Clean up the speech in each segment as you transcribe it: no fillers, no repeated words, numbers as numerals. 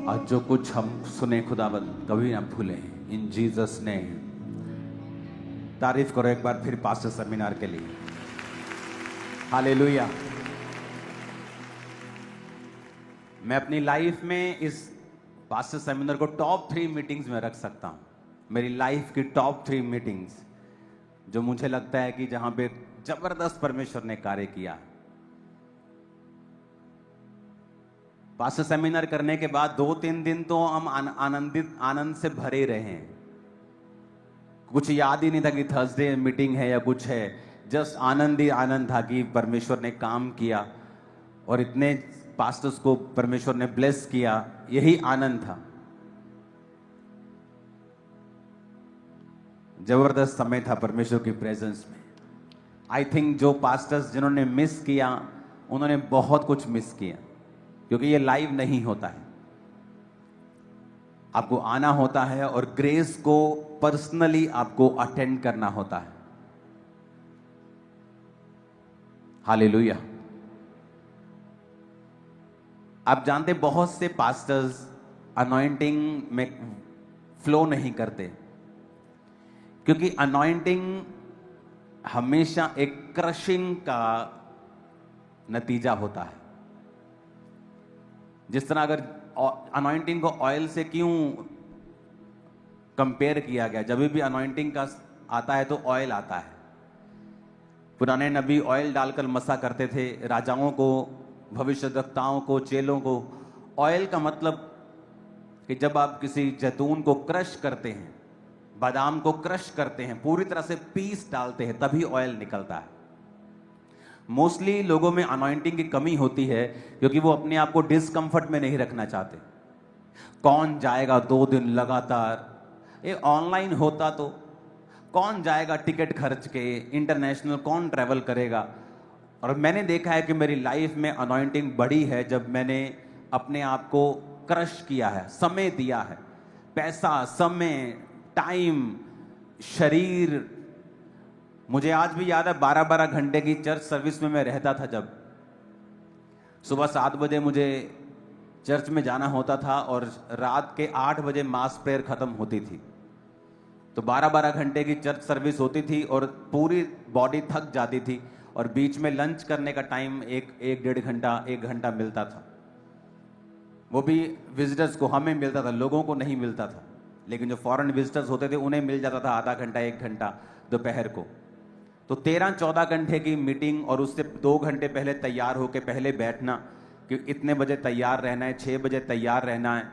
आज जो कुछ हम सुने खुदाबंद कभी ना भूलें इन जीसस ने। तारीफ करो एक बार फिर पास्टर सेमिनार के लिए। हालेलुया। मैं अपनी लाइफ में इस पास्टर सेमिनार को टॉप 3 मीटिंग्स में रख सकता हूं। मेरी लाइफ की टॉप 3 मीटिंग्स जो मुझे लगता है कि जहां पे जबरदस्त परमेश्वर ने कार्य किया। पास्टर सेमिनार करने के बाद 2-3 दिन तो हम आनंद से भरे रहे हैं। कुछ याद ही नहीं था कि थर्सडे मीटिंग है या कुछ है। जस्ट आनंद ही आनंद था कि परमेश्वर ने काम किया और इतने पास्टर्स को परमेश्वर ने ब्लेस किया। यही आनंद था। जबरदस्त समय था परमेश्वर की प्रेजेंस में। आई थिंक जो पास्टर्स जिन्होंने मिस किया उन्होंने बहुत कुछ मिस किया, क्योंकि ये लाइव नहीं होता है। आपको आना होता है और ग्रेस को पर्सनली आपको अटेंड करना होता है। हालेलुया। आप जानते बहुत से पास्टर्स अनॉइंटिंग में फ्लो नहीं करते, क्योंकि अनॉइंटिंग हमेशा एक क्रशिंग का नतीजा होता है। जिस तरह अगर अनॉइंटिंग को ऑयल से क्यों कंपेयर किया गया, जब भी अनॉइंटिंग का आता है तो ऑयल आता है। पुराने नबी ऑयल डालकर मसा करते थे, राजाओं को, भविष्यद्वक्ताओं को, चेलों को। ऑयल का मतलब कि जब आप किसी जैतून को क्रश करते हैं, बादाम को क्रश करते हैं, पूरी तरह से पीस डालते हैं, तभी ऑयल निकलता है। मोस्टली लोगों में अनॉइंटिंग की कमी होती है क्योंकि वो अपने आप को डिस्कंफर्ट में नहीं रखना चाहते। कौन जाएगा 2 दिन लगातार? ये ऑनलाइन होता तो कौन जाएगा टिकट खर्च के, इंटरनेशनल कौन ट्रैवल करेगा। और मैंने देखा है कि मेरी लाइफ में अनॉइंटिंग बढ़ी है जब मैंने अपने आप को क्रश किया है, समय दिया है। पैसा, समय, टाइम, शरीर। मुझे आज भी याद है 12-12 घंटे की चर्च सर्विस में मैं रहता था। जब सुबह 7 बजे मुझे चर्च में जाना होता था और रात के 8 बजे मास प्रेयर खत्म होती थी, तो 12-12 घंटे की चर्च सर्विस होती थी और पूरी बॉडी थक जाती थी। और बीच में लंच करने का टाइम 1 घंटा मिलता था। वो भी विजिटर्स को, हमें मिलता था, लोगों को नहीं मिलता था। लेकिन जो फॉरेन विजिटर्स होते थे उन्हें मिल जाता था आधा घंटा 1 घंटा दोपहर को। तो 13-14 घंटे की मीटिंग, और उससे 2 घंटे पहले तैयार होकर पहले बैठना कि इतने बजे तैयार रहना है, 6 बजे तैयार रहना है।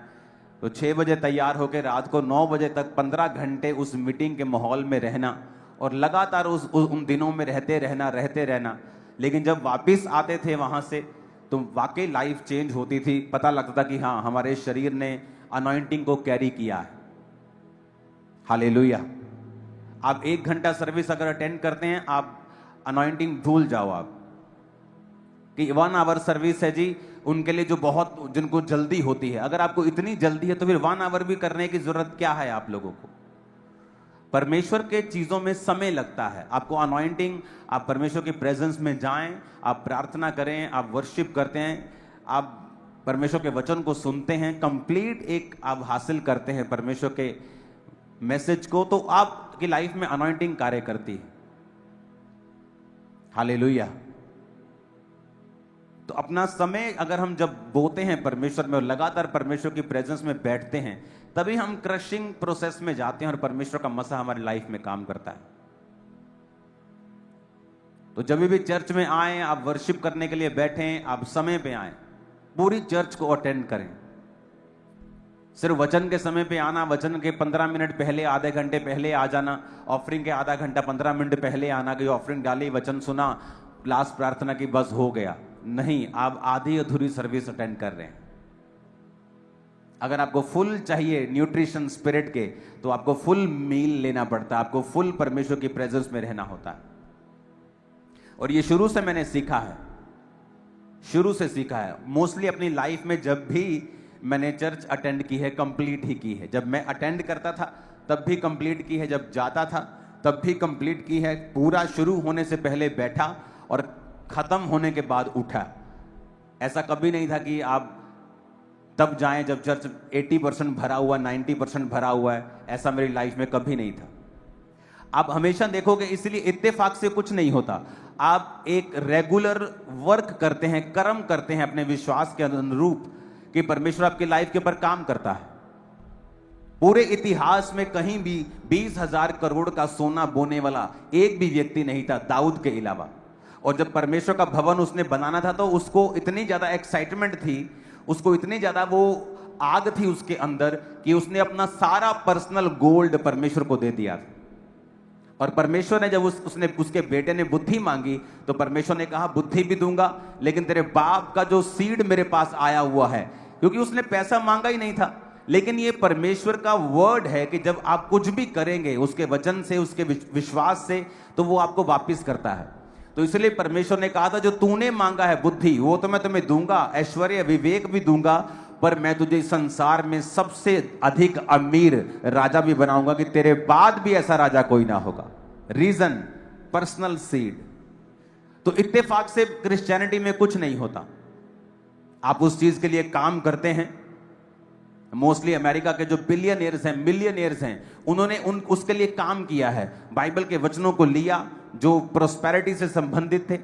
तो 6 बजे तैयार होकर रात को 9 बजे तक 15 घंटे उस मीटिंग के माहौल में रहना और लगातार उन दिनों में रहते रहना। लेकिन जब वापस आते थे वहाँ से तो वाकई लाइफ चेंज होती थी। पता लगता था कि हाँ, हमारे शरीर ने अनॉइंटिंग को कैरी किया है। हालेलुया। आप 1 घंटा सर्विस अगर अटेंड करते हैं, आप अनॉइंटिंग भूल जाओ। आप कि 1 आवर सर्विस है जी, उनके लिए जो बहुत, जिनको जल्दी होती है। अगर आपको इतनी जल्दी है तो फिर 1 आवर भी करने की जरूरत क्या है आप लोगों को? परमेश्वर के चीजों में समय लगता है। आपको अनॉइंटिंग, आप परमेश्वर की प्रेजेंस में जाएं, आप प्रार्थना करें, आप वर्शिप करते हैं, आप परमेश्वर के वचन को सुनते हैं, कंप्लीट एक आप हासिल करते हैं परमेश्वर के मैसेज को, तो आपकी लाइफ में अनॉइंटिंग कार्य करती है। हालेलुया। तो अपना समय अगर हम जब बोते हैं परमेश्वर में और लगातार परमेश्वर की प्रेजेंस में बैठते हैं, तभी हम क्रशिंग प्रोसेस में जाते हैं और परमेश्वर का मसा हमारी लाइफ में काम करता है। तो जब भी चर्च में आए, आप वर्शिप करने के लिए बैठें, आप समय पे आए, पूरी चर्च को अटेंड करें। सिर्फ वचन के समय पे आना, वचन के 15 मिनट पहले, आधे घंटे पहले आ जाना, ऑफरिंग के आधा घंटा 15 मिनट पहले आना कि ऑफरिंग डाली, वचन सुना, लास्ट प्रार्थना की, बस हो गया। नहीं, आप आधी अधूरी सर्विस अटेंड कर रहे हैं। अगर आपको फुल चाहिए न्यूट्रिशन स्पिरिट के, तो आपको फुल मील लेना पड़ता है, आपको फुल परमेश्वर की प्रेजेंस में रहना होता है। और ये शुरू से मैंने सीखा है, शुरू से सीखा है। मोस्टली अपनी लाइफ में जब भी मैंने चर्च अटेंड की है, कंप्लीट ही की है। जब मैं अटेंड करता था तब भी कंप्लीट की है, जब जाता था तब भी कंप्लीट की है। पूरा शुरू होने से पहले बैठा और खत्म होने के बाद उठा। ऐसा कभी नहीं था कि आप तब जाएं जब चर्च 80% भरा हुआ, 90% भरा हुआ है। ऐसा मेरी लाइफ में कभी नहीं था। आप हमेशा देखोगे, इसलिए इत्तेफाक से कुछ नहीं होता। आप एक रेगुलर वर्क करते हैं, कर्म करते हैं अपने विश्वास के अनुरूप कि परमेश्वर आपकी लाइफ के ऊपर काम करता है। पूरे इतिहास में कहीं भी 20,000 करोड़ का सोना बोने वाला एक भी व्यक्ति नहीं था, दाऊद के अलावा। और जब परमेश्वर का भवन उसने बनाना था तो उसको इतनी ज्यादा एक्साइटमेंट थी, उसको इतनी ज्यादा वो आग थी उसके अंदर कि उसने अपना सारा पर्सनल गोल्ड परमेश्वर को दे दिया था। और परमेश्वर ने जब उसके बेटे ने बुद्धि मांगी तो परमेश्वर ने कहा, बुद्धि भी दूंगा, लेकिन तेरे बाप का जो सीड मेरे पास आया हुआ है, क्योंकि उसने पैसा मांगा ही नहीं था। लेकिन ये परमेश्वर का वर्ड है कि जब आप कुछ भी करेंगे उसके वचन से, उसके विश्वास से, तो वो आपको वापिस करता है। तो इसलिए परमेश्वर ने कहा था, जो तूने मांगा है बुद्धि, वो तो मैं तुम्हें दूंगा, ऐश्वर्य विवेक भी दूंगा, पर मैं तुझे संसार में सबसे अधिक अमीर राजा भी बनाऊंगा कि तेरे बाद भी ऐसा राजा कोई ना होगा। Reason, personal seed. तो इत्तेफाक से क्रिश्चियनिटी में कुछ नहीं होता। आप उस चीज के लिए काम करते हैं। मोस्टली अमेरिका के जो बिलियनियर्स हैं, मिलियनियर्स हैं, उन्होंने उसके लिए काम किया है। बाइबल के वचनों को लिया जो प्रोस्पेरिटी से संबंधित थे।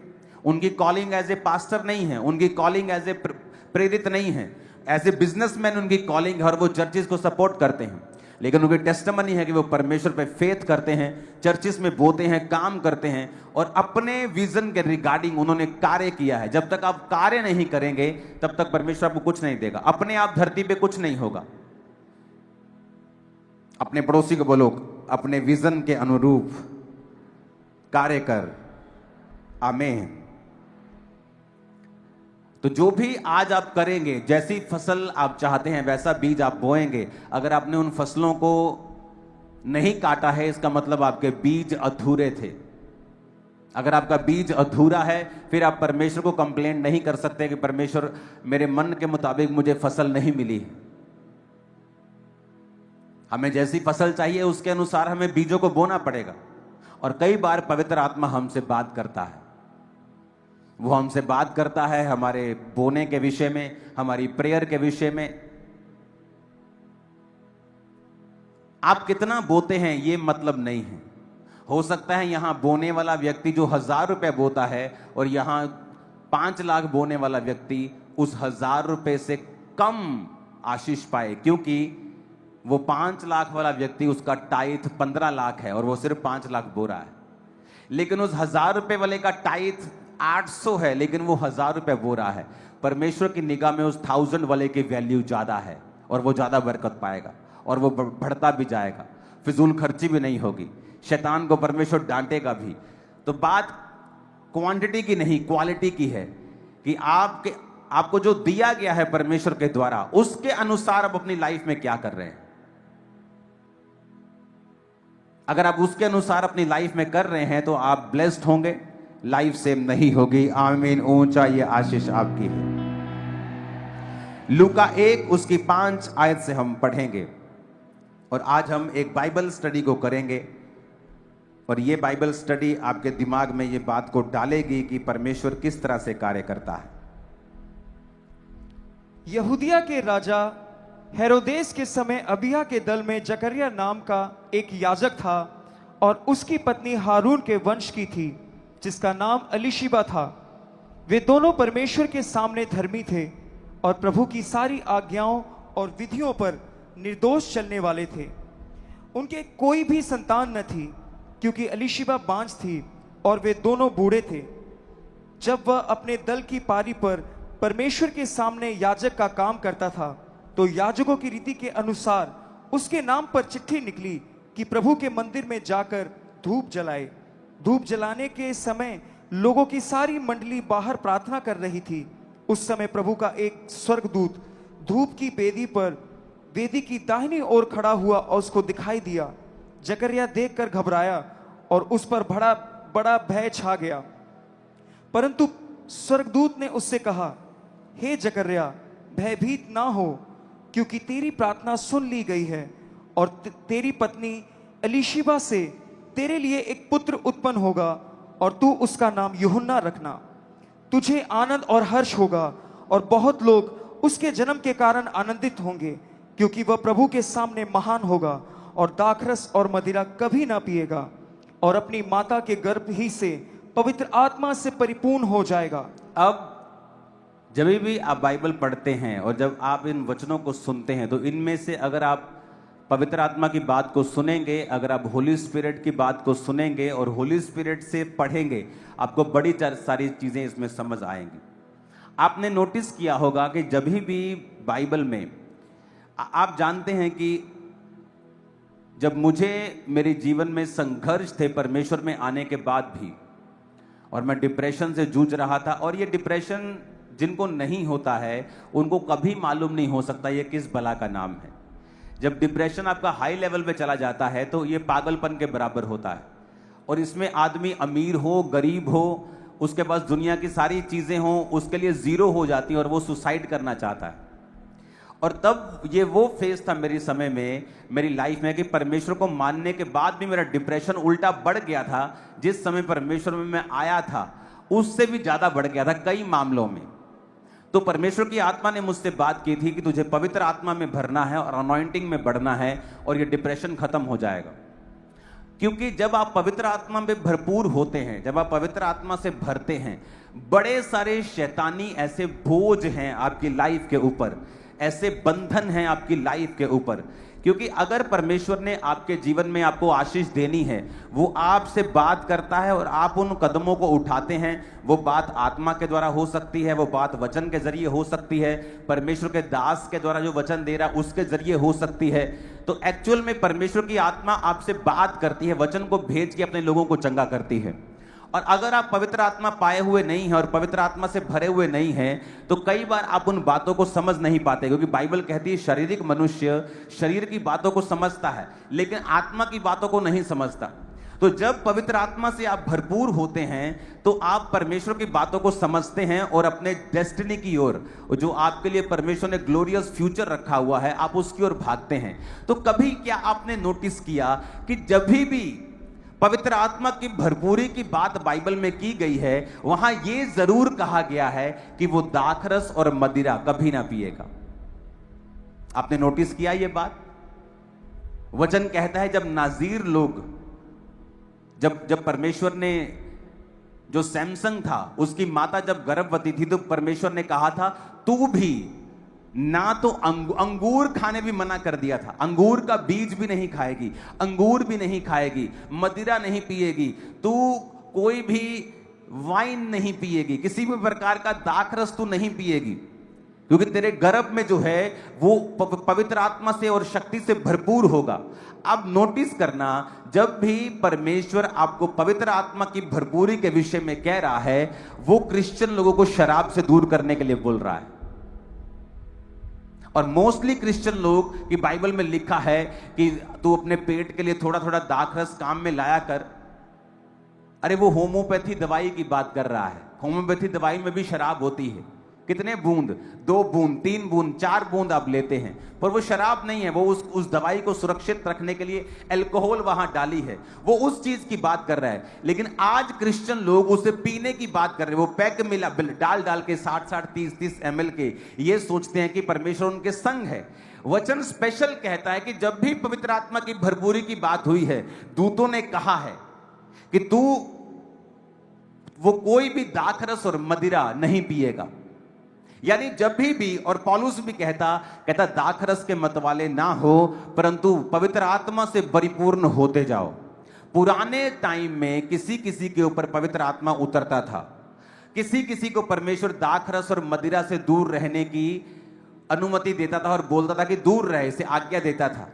उनकी कॉलिंग एज ए पास्टर नहीं है, उनकी कॉलिंग एज ए प्रेरित नहीं है, एज ए बिजनेसमैन उनकी कॉलिंग है, और वो चर्चिस को सपोर्ट करते हैं। लेकिन उनकी टेस्टिमनी है कि वो परमेश्वर पे फेथ करते हैं, चर्चिस में बोते हैं, काम करते हैं, और अपने विजन के रिगार्डिंग उन्होंने कार्य किया है। जब तक आप कार्य नहीं करेंगे तब तक परमेश्वर आपको कुछ नहीं देगा। अपने आप धरती पे कुछ नहीं होगा। अपने पड़ोसी को बोलो, अपने विजन के अनुरूप कार्य कर। आमीन। तो जो भी आज आप करेंगे, जैसी फसल आप चाहते हैं वैसा बीज आप बोएंगे। अगर आपने उन फसलों को नहीं काटा है, इसका मतलब आपके बीज अधूरे थे। अगर आपका बीज अधूरा है, फिर आप परमेश्वर को कंप्लेंट नहीं कर सकते कि परमेश्वर मेरे मन के मुताबिक मुझे फसल नहीं मिली। हमें जैसी फसल चाहिए उसके अनुसार हमें बीजों को बोना पड़ेगा। और कई बार पवित्र आत्मा हमसे बात करता है। वो हमसे बात करता है हमारे बोने के विषय में, हमारी प्रेयर के विषय में। आप कितना बोते हैं ये मतलब नहीं है। हो सकता है यहां बोने वाला व्यक्ति जो 1,000 रुपए बोता है और यहां 5 लाख बोने वाला व्यक्ति उस 1,000 रुपए से कम आशीष पाए, क्योंकि वो 5 लाख वाला व्यक्ति, उसका टाइथ 15 लाख है और वो सिर्फ 5 लाख बो रहा है। लेकिन उस 1,000 रुपए वाले का टाइथ 800 है, लेकिन वो 1,000 रुपए बो रहा है। परमेश्वर की निगाह में उस 1000 वाले की वैल्यू ज्यादा है और वो ज्यादा बरकत पाएगा और वो बढ़ता भी जाएगा। फिजूल खर्ची भी नहीं होगी, शैतान को परमेश्वर डांटेगा भी। तो बात क्वांटिटी की नहीं, क्वालिटी की है कि आपको जो दिया गया है परमेश्वर के द्वारा, उसके अनुसार आप अपनी लाइफ में क्या कर रहे हैं। अगर आप उसके अनुसार अपनी लाइफ में कर रहे हैं तो आप ब्लेस्ड होंगे, लाइफ सेम नहीं होगी। आमीन। ऊंचा ये आशीष आपकी है। लूका 1 उसकी 5 आयत से हम पढ़ेंगे और आज हम एक बाइबल स्टडी को करेंगे। और ये बाइबल स्टडी आपके दिमाग में ये बात को डालेगी कि परमेश्वर किस तरह से कार्य करता है। यहूदिया के राजा हेरोदेस के समय अबिया के दल में जकरिया नाम का एक याजक था और उसकी पत्नी हारून के वंश की थी, जिसका नाम अलीशिबा था। वे दोनों परमेश्वर के सामने धर्मी थे और प्रभु की सारी आज्ञाओं और विधियों पर निर्दोष चलने वाले थे। उनके कोई भी संतान न थी, क्योंकि अलीशिबा बांझ थी और वे दोनों बूढ़े थे। जब वह अपने दल की पारी पर परमेश्वर के सामने याजक का काम करता था, तो याजकों की रीति के अनुसार उसके नाम पर चिट्ठी निकली कि प्रभु के मंदिर में जाकर धूप जलाए। धूप जलाने के समय लोगों की सारी मंडली बाहर प्रार्थना कर रही थी। उस समय प्रभु का एक स्वर्गदूत धूप की वेदी पर वेदी की दाहिनी ओर खड़ा हुआ और उसको दिखाई दिया। जकरिया देखकर घबराया और उस पर बड़ा बड़ा भय छा गया। परंतु स्वर्गदूत ने उससे कहा, हे जकरिया, भयभीत ना हो, क्योंकि तेरी प्रार्थना सुन ली गई है और तेरी पत्नी एलीशिबा से तेरे लिए एक पुत्र उत्पन्न होगा और तू उसका नाम यूहन्ना रखना। तुझे आनंद और हर्ष होगा और बहुत लोग उसके जन्म के कारण आनंदित होंगे, क्योंकि वह प्रभु के सामने महान होगा और दाखरस और मदिरा कभी ना पिएगा और अपनी माता के गर्भ ही से पवित्र आत्मा से परिपूर्ण हो जाएगा। अब जब भी आप बाइबल पढ़ते हैं और जब आप इन वचनों को सुनते हैं, तो इनमें से अगर आप पवित्र आत्मा की बात को सुनेंगे, अगर आप होली स्पिरिट की बात को सुनेंगे और होली स्पिरिट से पढ़ेंगे, आपको बड़ी सारी चीजें इसमें समझ आएंगी। आपने नोटिस किया होगा कि जब भी बाइबल में आप जानते हैं कि जब मुझे मेरे जीवन में संघर्ष थे परमेश्वर में आने के बाद भी, और मैं डिप्रेशन से जूझ रहा था, और ये डिप्रेशन जिनको नहीं होता है उनको कभी मालूम नहीं हो सकता ये किस बला का नाम है। जब डिप्रेशन आपका हाई लेवल पे चला जाता है तो ये पागलपन के बराबर होता है, और इसमें आदमी अमीर हो गरीब हो, उसके पास दुनिया की सारी चीजें हो, उसके लिए जीरो हो जाती है और वो सुसाइड करना चाहता है। और तब ये वो फेज था मेरे समय में, मेरी लाइफ में, कि परमेश्वर को मानने के बाद भी मेरा डिप्रेशन उल्टा बढ़ गया था। जिस समय परमेश्वर में मैं आया था उससे भी ज्यादा बढ़ गया था कई मामलों में। तो परमेश्वर की आत्मा ने मुझसे बात की थी कि तुझे पवित्र आत्मा में भरना है और अनॉइंटिंग में बढ़ना है और ये डिप्रेशन खत्म हो जाएगा। क्योंकि जब आप पवित्र आत्मा में भरपूर होते हैं, जब आप पवित्र आत्मा से भरते हैं, बड़े सारे शैतानी ऐसे बोझ हैं आपकी लाइफ के ऊपर, ऐसे बंधन हैं आपकी लाइफ के ऊपर। क्योंकि अगर परमेश्वर ने आपके जीवन में आपको आशीष देनी है, वो आपसे बात करता है और आप उन कदमों को उठाते हैं। वो बात आत्मा के द्वारा हो सकती है, वो बात वचन के जरिए हो सकती है, परमेश्वर के दास के द्वारा जो वचन दे रहा है उसके जरिए हो सकती है। तो एक्चुअल में परमेश्वर की आत्मा आपसे बात करती है, वचन को भेज के अपने लोगों को चंगा करती है। और अगर आप पवित्र आत्मा पाए हुए नहीं हैं और पवित्र आत्मा से भरे हुए नहीं हैं, तो कई बार आप उन बातों को समझ नहीं पाते, क्योंकि बाइबल कहती है शारीरिक मनुष्य शरीर की बातों को समझता है लेकिन आत्मा की बातों को नहीं समझता। तो जब पवित्र आत्मा से आप भरपूर होते हैं तो आप परमेश्वर की बातों को समझते हैं और अपने डेस्टिनी की ओर, जो आपके लिए परमेश्वर ने ग्लोरियस फ्यूचर रखा हुआ है, आप उसकी ओर भागते हैं। तो कभी क्या आपने नोटिस किया कि जब भी पवित्र आत्मा की भरपूरी की बात बाइबल में की गई है, वहां यह जरूर कहा गया है कि वो दाखरस और मदिरा कभी ना पिएगा। आपने नोटिस किया ये बात? वचन कहता है जब नाजीर लोग, जब परमेश्वर ने, जो सैमसंग था उसकी माता जब गर्भवती थी, तो परमेश्वर ने कहा था तू भी ना तो अंगूर खाने भी मना कर दिया था, अंगूर का बीज भी नहीं खाएगी, अंगूर भी नहीं खाएगी, मदिरा नहीं पिएगी, तू कोई भी वाइन नहीं पिएगी, किसी भी प्रकार का दाखरस तू नहीं पिएगी, क्योंकि तेरे गर्भ में जो है वो पवित्र आत्मा से और शक्ति से भरपूर होगा। अब नोटिस करना, जब भी परमेश्वर आपको पवित्र आत्मा की भरपूरी के विषय में कह रहा है, वो क्रिश्चियन लोगों को शराब से दूर करने के लिए बोल रहा है। और मोस्टली क्रिश्चियन लोग की बाइबल में लिखा है कि तू अपने पेट के लिए थोड़ा थोड़ा दाखरस काम में लाया कर। अरे वो होम्योपैथी दवाई की बात कर रहा है। होम्योपैथी दवाई में भी शराब होती है। कितने बूंद, 2 बूंद, 3 बूंद, 4 बूंद आप लेते हैं, पर वो शराब नहीं है। वो उस दवाई को सुरक्षित रखने के लिए अल्कोहल वहां डाली है, वो उस चीज की बात कर रहा है। लेकिन आज क्रिश्चियन लोग उसे पीने की बात कर रहे हैं। वो पैक मिला डाल के 60-60, 30-30 ml के, ये सोचते हैं कि परमेश्वर उनके संग है। वचन स्पेशल कहता है कि जब भी पवित्र आत्मा की भरपूरी की बात हुई है, दूतों ने कहा है कि तू वो कोई भी दाखरस और मदिरा नहीं पिएगा। यानी जब भी, और पौलुस भी कहता दाखरस के मतवाले ना हो, परंतु पवित्र आत्मा से परिपूर्ण होते जाओ। पुराने टाइम में किसी किसी के ऊपर पवित्र आत्मा उतरता था, किसी किसी को परमेश्वर दाखरस और मदिरा से दूर रहने की अनुमति देता था और बोलता था कि दूर रहे, इसे आज्ञा देता था।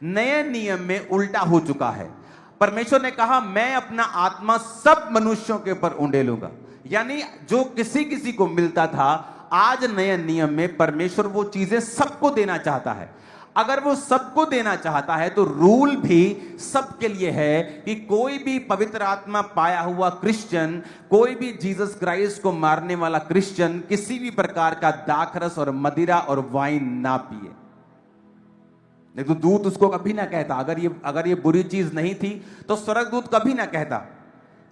नए नियम में उल्टा हो चुका है। परमेश्वर ने कहा मैं अपना आत्मा सब मनुष्यों के ऊपर उंडेलूंगा। यानी जो किसी किसी को मिलता था, आज नए नियम में परमेश्वर वो चीजें सबको देना चाहता है। अगर वो सबको देना चाहता है तो रूल भी सबके लिए है कि कोई भी पवित्र आत्मा पाया हुआ क्रिश्चियन, कोई भी जीसस क्राइस्ट को मारने वाला क्रिश्चियन किसी भी प्रकार का दाखरस और मदिरा और वाइन ना पिए। नहीं तो दूत उसको कभी ना कहता, अगर ये बुरी चीज नहीं थी तो स्वर्गदूत कभी ना कहता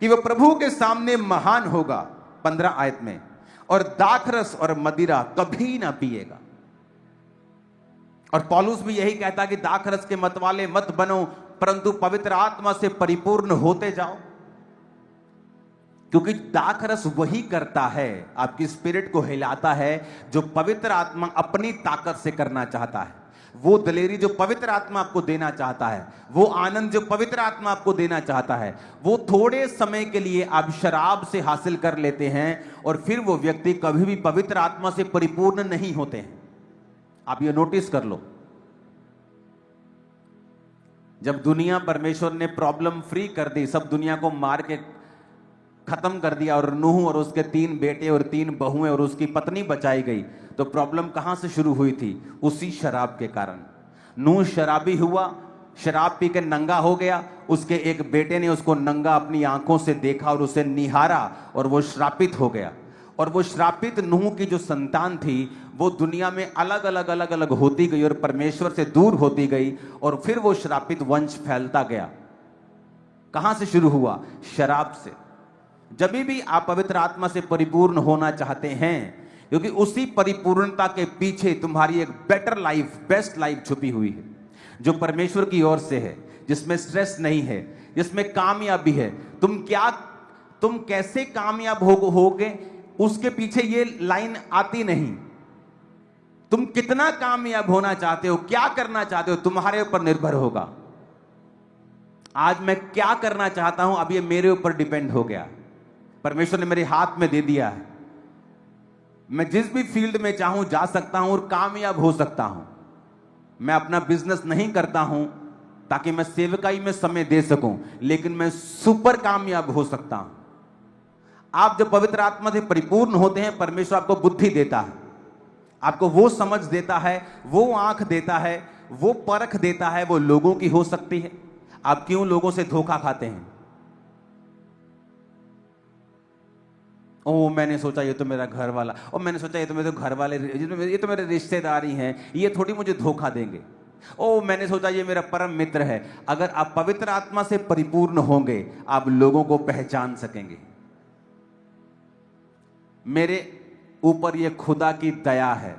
कि वो प्रभु के सामने महान होगा। 15 आयत में, और दाखरस और मदिरा कभी ना पिएगा। और पौलुस भी यही कहता कि दाखरस के मतवाले मत बनो, परंतु पवित्र आत्मा से परिपूर्ण होते जाओ। क्योंकि दाखरस वही करता है, आपकी स्पिरिट को हिलाता है जो पवित्र आत्मा अपनी ताकत से करना चाहता है। वो दलेरी जो पवित्र आत्मा आपको देना चाहता है, वो आनंद जो पवित्र आत्मा आपको देना चाहता है, वो थोड़े समय के लिए आप शराब से हासिल कर लेते हैं और फिर वो व्यक्ति कभी भी पवित्र आत्मा से परिपूर्ण नहीं होते हैं। आप ये नोटिस कर लो। जब दुनिया परमेश्वर ने प्रॉब्लम फ्री कर दी, सब दुनिया को मार के खत्म कर दिया और नूह और उसके 3 बेटे और 3 बहुएं और उसकी पत्नी बचाई गई, तो प्रॉब्लम कहां से शुरू हुई थी? उसी शराब के कारण। नूह शराबी हुआ, शराब पी के नंगा हो गया। उसके एक बेटे ने उसको नंगा अपनी आंखों से देखा और उसे निहारा और वो श्रापित हो गया। और वो श्रापित नूह की जो संतान थी वो दुनिया में अलग अलग होती गई और परमेश्वर से दूर होती गई और फिर वो श्रापित वंश फैलता गया। कहां से शुरू हुआ? शराब से। जब भी आप पवित्र आत्मा से परिपूर्ण होना चाहते हैं, क्योंकि उसी परिपूर्णता के पीछे तुम्हारी एक बेटर लाइफ, बेस्ट लाइफ छुपी हुई है, जो परमेश्वर की ओर से है, जिसमें स्ट्रेस नहीं है, जिसमें कामयाबी है। तुम कैसे कामयाब होगे उसके पीछे ये लाइन आती नहीं। तुम कितना कामयाब होना चाहते हो, क्या करना चाहते हो, तुम्हारे ऊपर निर्भर होगा। आज मैं क्या करना चाहता हूं, अब ये मेरे ऊपर डिपेंड हो गया। परमेश्वर ने मेरे हाथ में दे दिया है। मैं जिस भी फील्ड में चाहूं जा सकता हूं और कामयाब हो सकता हूं। मैं अपना बिजनेस नहीं करता हूं ताकि मैं सेवकाई में समय दे सकूं, लेकिन मैं सुपर कामयाब हो सकता हूं। आप जब पवित्र आत्मा से परिपूर्ण होते हैं, परमेश्वर आपको बुद्धि देता है, आपको वो समझ देता है, वो आंख देता है, वो परख देता है। वो लोगों की हो सकती है। आप क्यों लोगों से धोखा खाते हैं? ओ मैंने सोचा ये तो मेरा घर वाला, और मैंने सोचा ये तो मेरे घर वाले, ये तो मेरे रिश्तेदारी हैं, ये थोड़ी मुझे धोखा देंगे। ओ मैंने सोचा ये मेरा परम मित्र है। अगर आप पवित्र आत्मा से परिपूर्ण होंगे, आप लोगों को पहचान सकेंगे। मेरे ऊपर ये खुदा की दया है।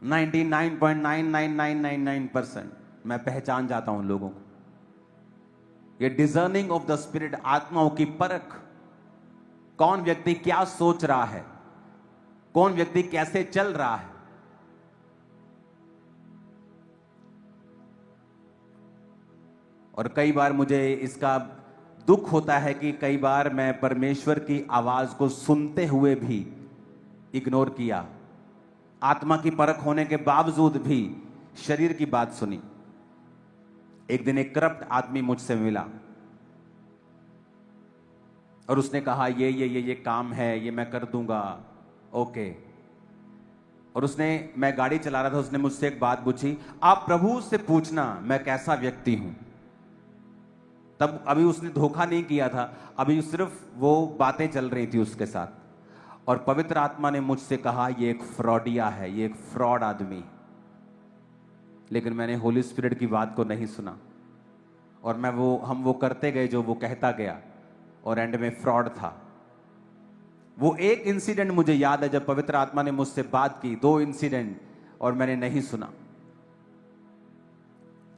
99.99999% मैं पहचान जाता हूं लोगों को। ये डिजर्निंग ऑफ द स्पिरिट, आत्माओं की परख। कौन व्यक्ति क्या सोच रहा है, कौन व्यक्ति कैसे चल रहा है। और कई बार मुझे इसका दुख होता है कि कई बार मैं परमेश्वर की आवाज को सुनते हुए भी इग्नोर किया। आत्मा की परख होने के बावजूद भी शरीर की बात सुनी। एक दिन एक करप्ट आदमी मुझसे मिला और उसने कहा ये काम है, ये मैं कर दूंगा, ओके। और मैं गाड़ी चला रहा था, उसने मुझसे एक बात पूछी, आप प्रभु से पूछना मैं कैसा व्यक्ति हूं। तब अभी उसने धोखा नहीं किया था, अभी सिर्फ वो बातें चल रही थी उसके साथ। और पवित्र आत्मा ने मुझसे कहा ये एक फ्रॉडिया है, ये एक फ्रॉड आदमी। लेकिन मैंने होली स्पिरिट की बात को नहीं सुना और हम वो करते गए जो वो कहता गया और एंड में फ्रॉड था। वो एक इंसिडेंट मुझे याद है जब पवित्र आत्मा ने मुझसे बात की, 2 इंसिडेंट, और मैंने नहीं सुना।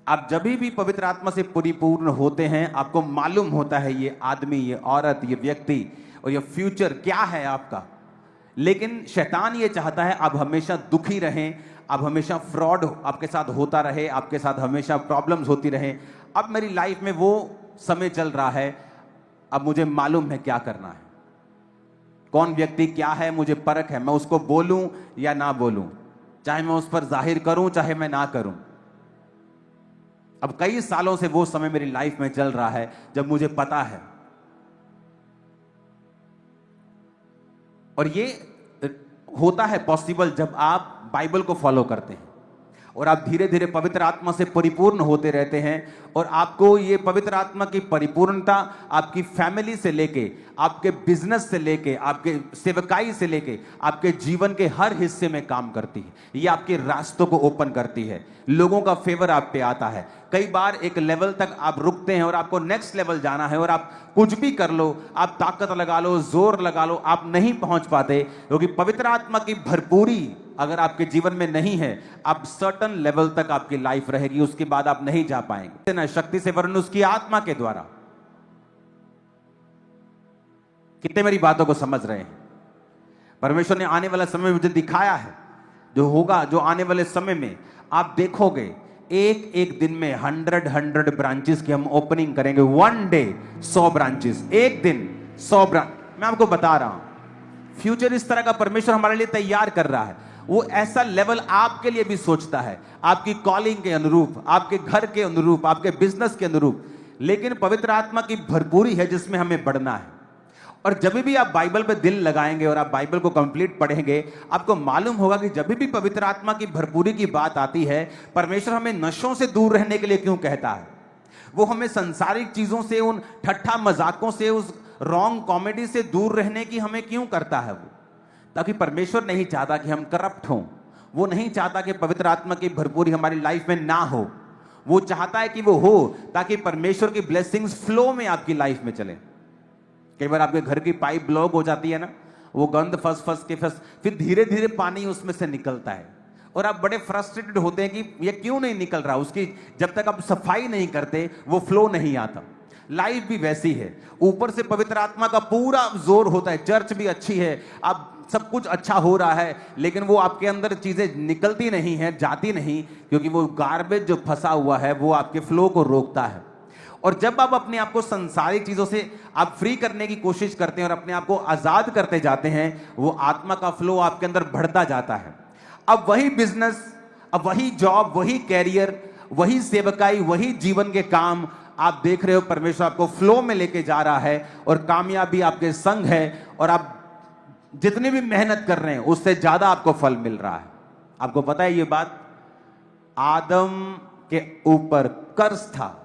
आप जब भी पवित्र आत्मा से परिपूर्ण होते हैं, आपको मालूम होता है ये आदमी, ये औरत, ये व्यक्ति और ये फ्यूचर क्या है आपका। लेकिन शैतान ये चाहता है आप हमेशा दुखी रहें, आप हमेशा फ्रॉड आपके साथ होता रहे, आपके साथ हमेशा प्रॉब्लम्स होती रहे। अब मेरी लाइफ में वो समय चल रहा है, अब मुझे मालूम है क्या करना है, कौन व्यक्ति क्या है, मुझे परख है। मैं उसको बोलूं या ना बोलूं, चाहे मैं उस पर जाहिर करूं चाहे मैं ना करूं। अब कई सालों से वो समय मेरी लाइफ में चल रहा है जब मुझे पता है। और ये होता है पॉसिबल जब आप बाइबल को फॉलो करते हैं। और आप धीरे धीरे पवित्र आत्मा से परिपूर्ण होते रहते हैं और आपको ये पवित्र आत्मा की परिपूर्णता आपकी फैमिली से लेके, आपके बिजनेस से लेके, आपके सेवकाई से लेके आपके जीवन के हर हिस्से में काम करती है। ये आपके रास्तों को ओपन करती है, लोगों का फेवर आप पे आता है। कई बार एक लेवल तक आप रुकते हैं और आपको नेक्स्ट लेवल जाना है और आप कुछ भी कर लो, आप ताकत लगा लो, जोर लगा लो, आप नहीं पहुंच पाते, क्योंकि पवित्र आत्मा की भरपूरी अगर आपके जीवन में नहीं है, आप सर्टन लेवल तक आपकी लाइफ रहेगी, उसके बाद आप नहीं जा पाएंगे ना शक्ति से, वरन उसकी आत्मा के द्वारा। कितने मेरी बातों को समझ रहे हैं? परमेश्वर ने आने वाला समय मुझे दिखाया है, जो होगा, जो आने वाले समय में आप देखोगे, एक एक दिन में 100 ब्रांचेस की हम ओपनिंग करेंगे। वन डे 100 ब्रांचेस, एक दिन 100 ब्रांच। मैं आपको बता रहा हूं, फ्यूचर इस तरह का परमेश्वर हमारे लिए तैयार कर रहा है। वो ऐसा लेवल आपके लिए भी सोचता है, आपकी कॉलिंग के अनुरूप, आपके घर के अनुरूप, आपके बिजनेस के अनुरूप। लेकिन पवित्र आत्मा की भरपूरी है जिसमें हमें बढ़ना है। और जब भी आप बाइबल पे दिल लगाएंगे और आप बाइबल को कंप्लीट पढ़ेंगे, आपको मालूम होगा कि जब भी पवित्र आत्मा की भरपूरी की बात आती है, परमेश्वर हमें नशों से दूर रहने के लिए क्यों कहता है। वो हमें संसारिक चीजों से, उन ठट्ठा मजाकों से, उस रॉन्ग कॉमेडी से दूर रहने की हमें क्यों करता है वो? ताकि परमेश्वर नहीं चाहता कि हम करप्ट हों, वो नहीं चाहता कि पवित्र आत्मा की भरपूरी हमारी लाइफ में ना हो। वो चाहता है कि वो हो ताकि परमेश्वर की ब्लेसिंग्स फ्लो में आपकी लाइफ में चले। कई बार आपके घर की पाइप ब्लॉक हो जाती है ना, वो गंद फंस फिर धीरे धीरे पानी उसमें से निकलता है और आप बड़े फ्रस्ट्रेटेड होते हैं कि ये क्यों नहीं निकल रहा। उसकी जब तक आप सफाई नहीं करते वो फ्लो नहीं आता। लाइफ भी वैसी है, ऊपर से पवित्र आत्मा का पूरा जोर होता है, चर्च भी अच्छी है, आप सब कुछ अच्छा हो रहा है, लेकिन वो आपके अंदर चीजें निकलती नहीं है, जाती नहीं, क्योंकि वो गार्बेज जो फंसा हुआ है वो आपके फ्लो को रोकता है। और जब आप अपने आप को संसारिक चीजों से आप फ्री करने की कोशिश करते हैं और अपने आप को आजाद करते जाते हैं, वो आत्मा का फ्लो आपके अंदर बढ़ता जाता है। अब वही बिजनेस, अब वही जॉब, वही कैरियर, वही सेवकाई, वही जीवन के काम आप देख रहे हो, परमेश्वर आपको फ्लो में लेके जा रहा है और कामयाबी आपके संग है, और आप जितनी भी मेहनत कर रहे हैं उससे ज्यादा आपको फल मिल रहा है। आपको पता है ये बात? आदम के ऊपर कर्ज था।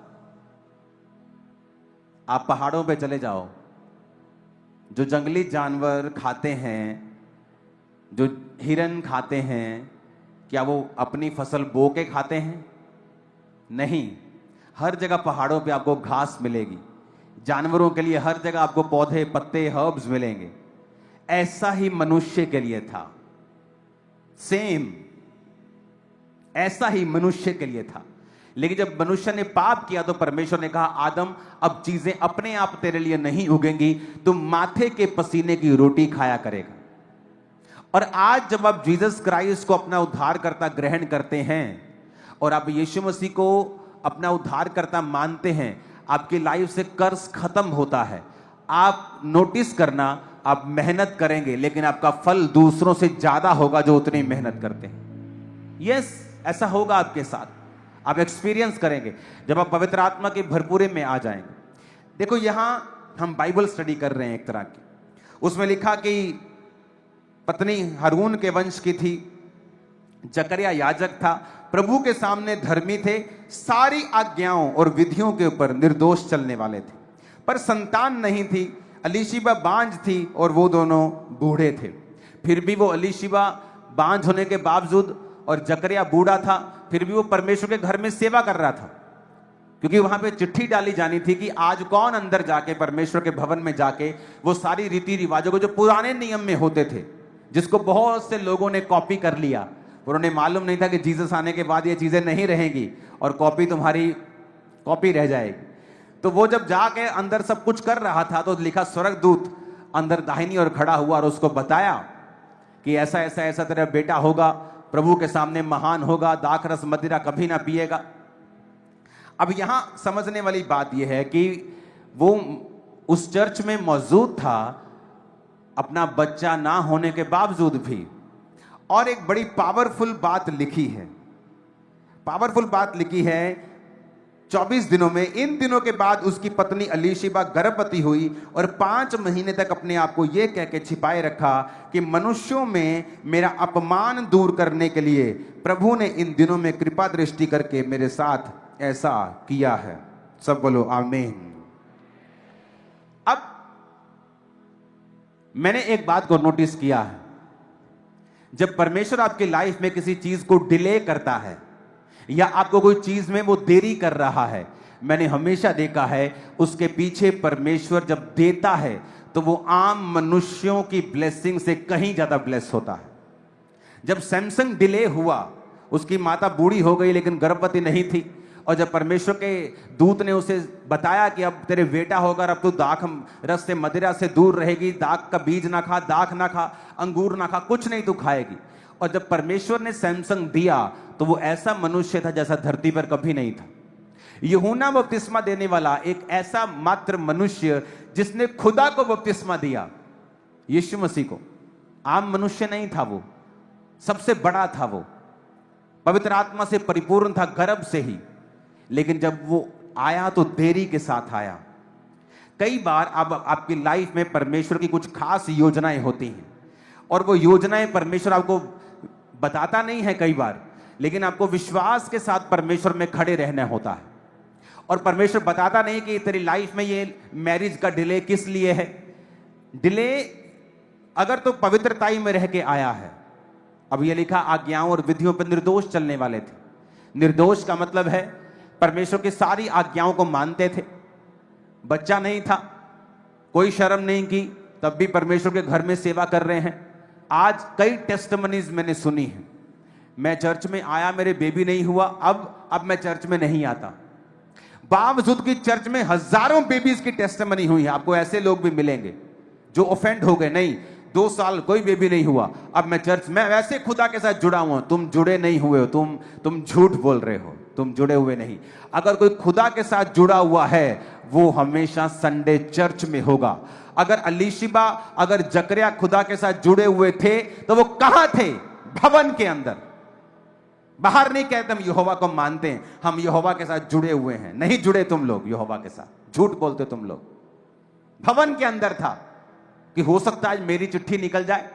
आप पहाड़ों पे चले जाओ, जो जंगली जानवर खाते हैं, जो हिरन खाते हैं, क्या वो अपनी फसल बो के खाते हैं? नहीं। हर जगह पहाड़ों पे आपको घास मिलेगी, जानवरों के लिए हर जगह आपको पौधे, पत्ते, हर्ब्स मिलेंगे। ऐसा ही मनुष्य के लिए था, सेम ऐसा ही मनुष्य के लिए था। लेकिन जब मनुष्य ने पाप किया तो परमेश्वर ने कहा, आदम अब चीजें अपने आप तेरे लिए नहीं उगेंगी, तुम माथे के पसीने की रोटी खाया करेगा। और आज जब आप जीसस क्राइस्ट को अपना उद्धारकर्ता ग्रहण करते हैं और आप यीशु मसीह को अपना उद्धारकर्ता मानते हैं, आपकी लाइफ से कर्ज खत्म होता है। आप नोटिस करना, आप मेहनत करेंगे लेकिन आपका फल दूसरों से ज्यादा होगा जो उतनी मेहनत करते हैं। यस, ऐसा होगा आपके साथ, आप एक्सपीरियंस करेंगे जब आप पवित्र आत्मा के भरपूरे में आ जाएंगे। देखो, यहां हम बाइबल स्टडी कर रहे हैं एक तरह की। उसमें लिखा कि पत्नी हारून के वंश की थी, जकरिया याजक था, प्रभु के सामने धर्मी थे, सारी आज्ञाओं और विधियों के ऊपर निर्दोष चलने वाले थे, पर संतान नहीं थी। अलीशिबा बांझ थी और वो दोनों बूढ़े थे। फिर भी वो अलीशिबा बांझ होने के बावजूद और जकरिया बूढ़ा था, फिर भी वो परमेश्वर के घर में सेवा कर रहा था, क्योंकि वहां पे चिट्ठी डाली जानी थी कि आज कौन अंदर जाके परमेश्वर के भवन में जाके वो सारी रीति रिवाजों को जो पुराने नियम में होते थे, जिसको बहुत से लोगों ने कॉपी कर लिया। उन्होंने मालूम नहीं था कि जीसस आने के बाद ये चीजें नहीं रहेंगी और कॉपी तुम्हारी कॉपी रह जाएगी। तो वो जब जाके अंदर सब कुछ कर रहा था तो लिखा, स्वर्गदूत अंदर दाहिनी ओर खड़ा हुआ और उसको बताया कि ऐसा ऐसा ऐसा तेरा बेटा होगा, प्रभु के सामने महान होगा, दाखरस मदिरा कभी ना पिएगा। अब यहां समझने वाली बात यह है कि वो उस चर्च में मौजूद था अपना बच्चा ना होने के बावजूद भी। और एक बड़ी पावरफुल बात लिखी है, पावरफुल बात लिखी है 24 दिनों में। इन दिनों के बाद उसकी पत्नी अलीशिबा गर्भवती हुई और 5 महीने तक अपने आप को यह कह के छिपाए रखा कि मनुष्यों में मेरा अपमान दूर करने के लिए प्रभु ने इन दिनों में कृपा दृष्टि करके मेरे साथ ऐसा किया है। सब बोलो आमीन। अब मैंने एक बात को नोटिस किया है, जब परमेश्वर आपकी लाइफ में किसी चीज को डिले करता है या आपको कोई चीज में वो देरी कर रहा है, मैंने हमेशा देखा है उसके पीछे परमेश्वर जब देता है तो वो आम मनुष्यों की ब्लेसिंग से कहीं ज्यादा ब्लेस होता है। जब सैमसंग डिले हुआ, उसकी माता बूढ़ी हो गई लेकिन गर्भवती नहीं थी, और जब परमेश्वर के दूत ने उसे बताया कि अब तेरे बेटा होगा, अब तू दाख रस से मदिरा से दूर रहेगी, दाख का बीज ना खा, दाख ना खा, अंगूर ना खा, कुछ नहीं तू खाएगी। और जब परमेश्वर ने सैमसंग दिया तो वो ऐसा मनुष्य था जैसा धरती पर कभी नहीं था। यूहन्ना बपतिस्मा देने वाला एक ऐसा मात्र मनुष्य जिसने खुदा को बपतिस्मा दिया, यीशु मसीह को। आम मनुष्य नहीं था, वो सबसे बड़ा था, वो पवित्र आत्मा से परिपूर्ण था गर्भ से ही, लेकिन जब वो आया तो देरी के साथ आया। कई बार अब आपकी लाइफ में परमेश्वर की कुछ खास योजनाएं होती हैं और वो योजनाएं परमेश्वर आपको बताता नहीं है कई बार, लेकिन आपको विश्वास के साथ परमेश्वर में खड़े रहना होता है। और परमेश्वर बताता नहीं कि तेरी लाइफ में ये मैरिज का डिले किस लिए है। डिले अगर तो पवित्रताई में रह के आया है। अब ये लिखा आज्ञाओं और विधियों पर निर्दोष चलने वाले थे। निर्दोष का मतलब है परमेश्वर की सारी आज्ञाओं को मानते थे, बच्चा नहीं था, कोई शर्म नहीं की, तब भी परमेश्वर के घर में सेवा कर रहे हैं। आज कई टेस्टिमनीज मैंने सुनी है, मैं चर्च में आया, मेरे बेबी नहीं हुआ, अब मैं चर्च में नहीं आता। बावजूद की चर्च में हजारों बेबीज की टेस्टिमनी हुई है। आपको ऐसे लोग भी मिलेंगे जो ऑफेंड हो गए, नहीं 2 साल कोई बेबी नहीं हुआ, अब मैं चर्च में वैसे खुदा के साथ जुड़ा हुआ। तुम जुड़े नहीं हुए हो, तुम झूठ बोल रहे हो, तुम जुड़े हुए नहीं। अगर कोई खुदा के साथ जुड़ा हुआ है वो हमेशा संडे चर्च में होगा। अगर अलीशिबा, अगर जकरिया खुदा के साथ जुड़े हुए थे तो वो कहां थे? भवन के अंदर। बाहर नहीं कहते हम यहोवा को मानते हैं, हम यहोवा के साथ जुड़े हुए हैं। नहीं जुड़े तुम लोग यहोवा के साथ, झूठ बोलते तुम लोग। भवन के अंदर था कि हो सकता है मेरी चिट्ठी निकल जाए,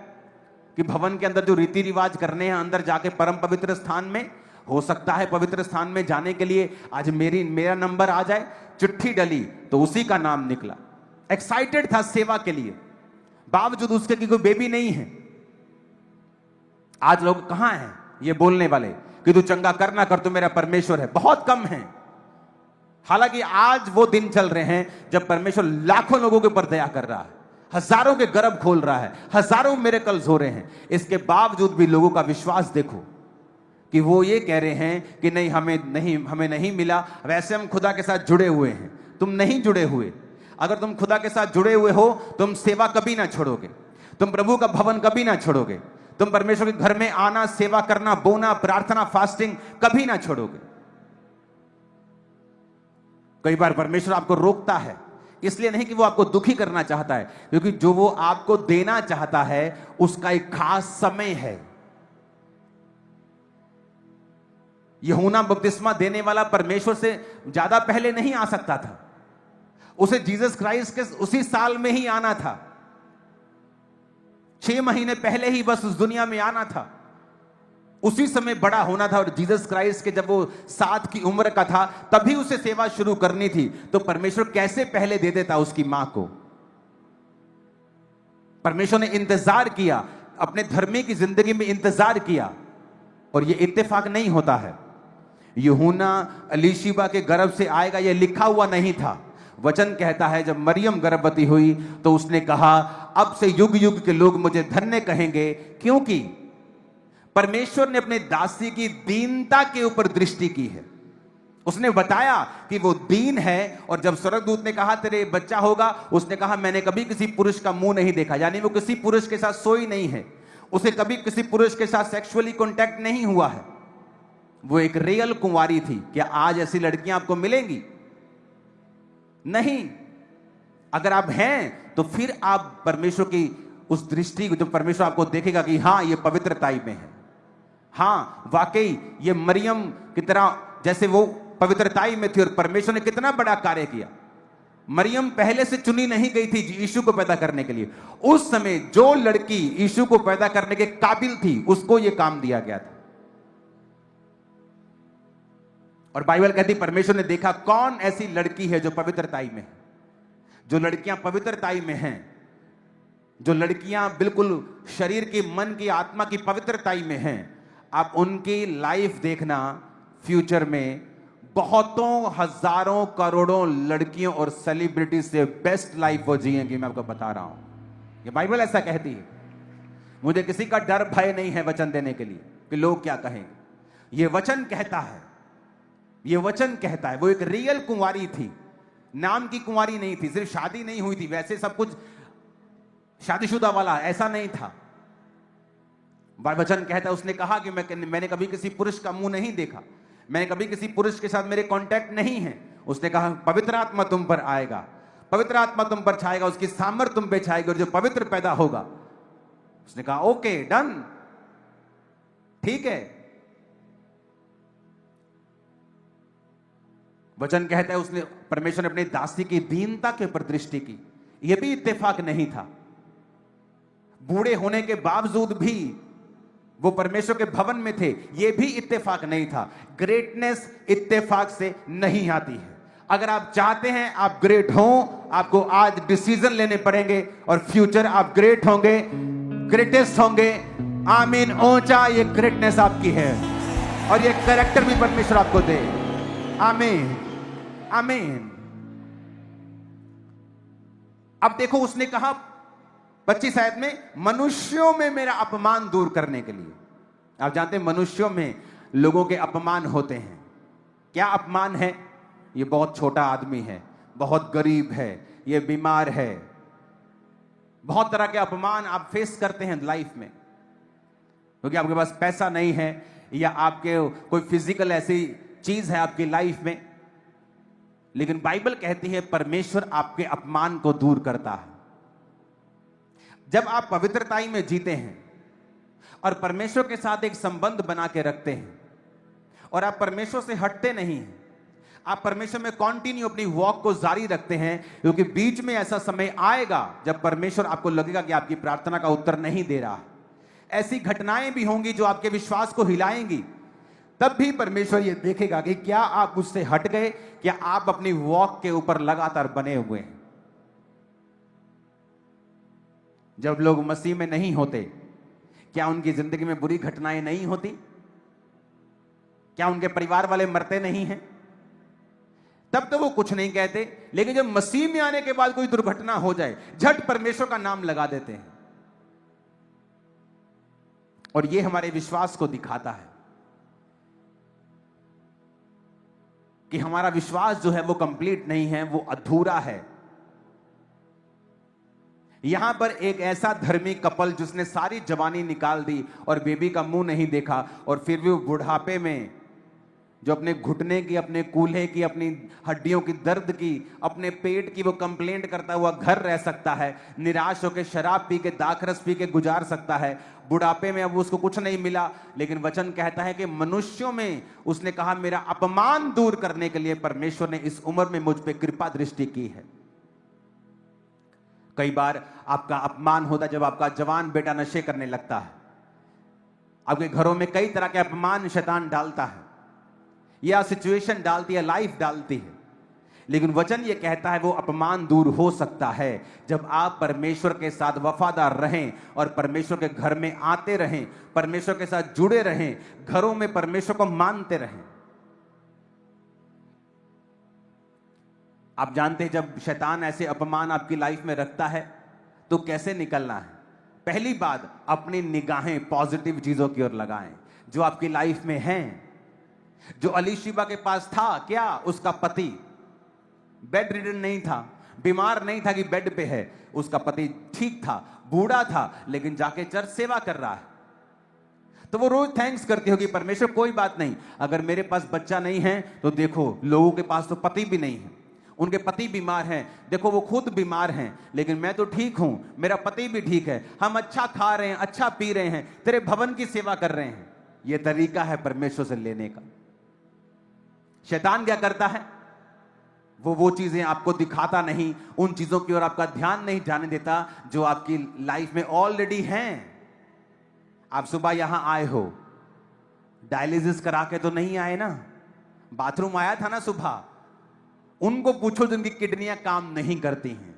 कि भवन के अंदर जो रीति रिवाज करने हैं अंदर जाके परम पवित्र स्थान में, हो सकता है पवित्र स्थान में जाने के लिए आज मेरा नंबर आ जाए। चिट्ठी डली तो उसी का नाम निकला। एक्साइटेड था सेवा के लिए, बावजूद उसके कि कोई बेबी नहीं है। आज लोग कहां हैं ये बोलने वाले कि तू चंगा कर ना कर, तू मेरा परमेश्वर है? बहुत कम है। हालांकि आज वो दिन चल रहे हैं जब परमेश्वर लाखों लोगों के ऊपर दया कर रहा है, हजारों के गर्भ खोल रहा है, हजारों मिरेकल्स हो रहे हैं। इसके बावजूद भी लोगों का विश्वास देखो कि वो ये कह रहे हैं कि नहीं हमें नहीं मिला। वैसे हम खुदा के साथ जुड़े हुए हैं। तुम नहीं जुड़े हुए। अगर तुम खुदा के साथ जुड़े हुए हो तुम सेवा कभी ना छोड़ोगे, तुम प्रभु का भवन कभी ना छोड़ोगे, तुम परमेश्वर के घर में आना, सेवा करना, बोना, प्रार्थना, फास्टिंग कभी ना छोड़ोगे। कई बार परमेश्वर आपको रोकता है, इसलिए नहीं कि वो आपको दुखी करना चाहता है, क्योंकि जो वो आपको देना चाहता है उसका एक खास समय है। यूहन्ना बपतिस्मा देने वाला परमेश्वर से ज्यादा पहले नहीं आ सकता था। उसे जीसस क्राइस्ट के उसी साल में ही आना था। 6 महीने पहले ही बस उस दुनिया में आना था, उसी समय बड़ा होना था। और जीसस क्राइस्ट के जब वो 7 की उम्र का था तभी उसे सेवा शुरू करनी थी। तो परमेश्वर कैसे पहले दे देता उसकी मां को? परमेश्वर ने इंतजार किया, अपने धर्मी की जिंदगी में इंतजार किया, और ये इत्तेफाक नहीं होता है। यूहन्ना अलीशिबा के गर्भ से आएगा ये लिखा हुआ नहीं था। वचन कहता है जब मरियम गर्भवती हुई तो उसने कहा अब से युग युग के लोग मुझे धन्य कहेंगे, क्योंकि परमेश्वर ने अपने दासी की दीनता के ऊपर दृष्टि की है। उसने बताया कि वो दीन है। और जब स्वर्गदूत ने कहा तेरे बच्चा होगा, उसने कहा मैंने कभी किसी पुरुष का मुंह नहीं देखा। यानी वो किसी पुरुष के साथ सोई नहीं है, उसे कभी किसी पुरुष के साथ सेक्सुअली कॉन्टैक्ट नहीं हुआ है। वो एक रियल कुंवारी थी। क्या आज ऐसी लड़कियां आपको मिलेंगी? नहीं। अगर आप हैं तो फिर आप परमेश्वर की उस दृष्टि को, जब परमेश्वर आपको देखेगा कि हाँ ये पवित्रताई में है, हाँ वाकई ये मरियम की तरह, जैसे वो पवित्रताई में थी और परमेश्वर ने कितना बड़ा कार्य किया। मरियम पहले से चुनी नहीं गई थी यीशु को पैदा करने के लिए। उस समय जो लड़की यीशु को पैदा करने के काबिल थी उसको यह काम दिया गया था। और बाइबल कहती परमेश्वर ने देखा कौन ऐसी लड़की है जो पवित्रताई में है। जो लड़कियां पवित्रताई में हैं, जो लड़कियां बिल्कुल शरीर की, मन की, आत्मा की पवित्रताई में हैं, आप उनकी लाइफ देखना, फ्यूचर में बहुतों हजारों करोड़ों लड़कियों और सेलिब्रिटी से बेस्ट लाइफ वो जिएंगी। मैं आपको बता रहा हूं, ये बाइबल ऐसा कहती है। मुझे किसी का डर भय नहीं है वचन देने के लिए कि लोग क्या कहेंगे। ये वचन कहता है, ये वचन कहता है। वो एक रियल कुंवारी थी, नाम की कुंवारी नहीं थी, सिर्फ शादी नहीं हुई थी, वैसे सब कुछ शादीशुदा वाला ऐसा नहीं था। वचन कहता है उसने कहा कि मैंने कभी किसी पुरुष का मुंह नहीं देखा, मैंने कभी किसी पुरुष के साथ मेरे कांटेक्ट नहीं है। उसने कहा पवित्र आत्मा तुम पर आएगा, पवित्र आत्मा तुम पर छाएगा, उसकी सामर्थ तुम पे छाएगी और जो पवित्र पैदा होगा। उसने कहा ओके डन, ठीक है। वचन कहता है उसने, परमेश्वर ने अपनी दासी की दीनता के ऊपर दृष्टि की। यह भी इत्तेफाक नहीं था, बूढ़े होने के बावजूद भी वो परमेश्वर के भवन में थे, यह भी इत्तेफाक नहीं था। ग्रेटनेस इत्तेफाक से नहीं आती है। अगर आप चाहते हैं आप ग्रेट हो, आपको आज डिसीजन लेने पड़ेंगे और फ्यूचर आप ग्रेट होंगे, ग्रेटेस्ट होंगे। आमीन। ऊंचा ये ग्रेटनेस आपकी है और ये कैरेक्टर भी परमेश्वर आपको दे। आमीन आमीन। अब देखो उसने कहा 25 आयत में, मनुष्यों में मेरा अपमान दूर करने के लिए। आप जानते हैं मनुष्यों में लोगों के अपमान होते हैं। क्या अपमान है? ये बहुत छोटा आदमी है, बहुत गरीब है, ये बीमार है। बहुत तरह के अपमान आप फेस करते हैं लाइफ में, क्योंकि आपके पास पैसा नहीं है या आपके कोई फिजिकल ऐसी चीज है आपकी लाइफ में। लेकिन बाइबल कहती है परमेश्वर आपके अपमान को दूर करता है। जब आप पवित्रताई में जीते हैं और परमेश्वर के साथ एक संबंध बना के रखते हैं और आप परमेश्वर से हटते नहीं हैं, आप परमेश्वर में कंटिन्यू अपनी वॉक को जारी रखते हैं, क्योंकि बीच में ऐसा समय आएगा जब परमेश्वर आपको लगेगा कि आपकी प्रार्थना का उत्तर नहीं दे रहा। ऐसी घटनाएं भी होंगी जो आपके विश्वास को हिलाएंगी। तब भी परमेश्वर ये देखेगा कि क्या आप उससे हट गए, क्या आप अपनी वॉक के ऊपर लगातार बने हुए हैं। जब लोग मसीह में नहीं होते, क्या उनकी जिंदगी में बुरी घटनाएं नहीं होती? क्या उनके परिवार वाले मरते नहीं हैं? तब तो वो कुछ नहीं कहते, लेकिन जब मसीह में आने के बाद कोई दुर्घटना हो जाए, झट परमेश्वर का नाम लगा देते हैं। और ये हमारे विश्वास को दिखाता है कि हमारा विश्वास जो है वो कंप्लीट नहीं है, वो अधूरा है। यहां पर एक ऐसा धर्मी कपल जिसने सारी जवानी निकाल दी और बेबी का मुंह नहीं देखा, और फिर भी वो बुढ़ापे में जो अपने घुटने की, अपने कूल्हे की, अपनी हड्डियों की दर्द की, अपने पेट की वो कंप्लेंट करता हुआ घर रह सकता है, निराश होकर शराब पी के, दाखरस पी के गुजार सकता है। बुढ़ापे में अब उसको कुछ नहीं मिला, लेकिन वचन कहता है कि मनुष्यों में उसने कहा मेरा अपमान दूर करने के लिए परमेश्वर ने इस उम्र में मुझ पे कृपा दृष्टि की है। कई बार आपका अपमान होता जब आपका जवान बेटा नशे करने लगता है। आपके घरों में कई तरह के अपमान शैतान डालता है, या सिचुएशन डालती है, लाइफ डालती है। लेकिन वचन ये कहता है वो अपमान दूर हो सकता है जब आप परमेश्वर के साथ वफादार रहें और परमेश्वर के घर में आते रहें, परमेश्वर के साथ जुड़े रहें, घरों में परमेश्वर को मानते रहें। आप जानते हैं जब शैतान ऐसे अपमान आपकी लाइफ में रखता है तो कैसे निकलना है। पहली बात, अपनी निगाहें पॉजिटिव चीजों की ओर लगाएं जो आपकी लाइफ में हैं। जो अलीशिबा के पास था, क्या उसका पति बेड रिडन नहीं था, बीमार नहीं था कि बेड पे है, उसका पति ठीक था, बूढ़ा था, लेकिन जाके चर्च सेवा कर रहा है। तो वो रोज थैंक्स करती होगी, परमेश्वर कोई बात नहीं, अगर मेरे पास बच्चा नहीं है तो देखो लोगों के पास तो पति भी नहीं है, उनके पति बीमार हैं, देखो वो खुद बीमार हैं, लेकिन मैं तो ठीक हूं, मेरा पति भी ठीक है, हम अच्छा खा रहे हैं, अच्छा पी रहे हैं, तेरे भवन की सेवा कर रहे हैं। यह तरीका है परमेश्वर से लेने का। शैतान क्या करता है? वो चीजें आपको दिखाता नहीं, उन चीजों की ओर आपका ध्यान नहीं जाने देता जो आपकी लाइफ में ऑलरेडी हैं। आप सुबह यहां आए हो, डायलिसिस करा के तो नहीं आए ना, बाथरूम आया था ना सुबह। उनको पूछो जिनकी किडनियां काम नहीं करती हैं,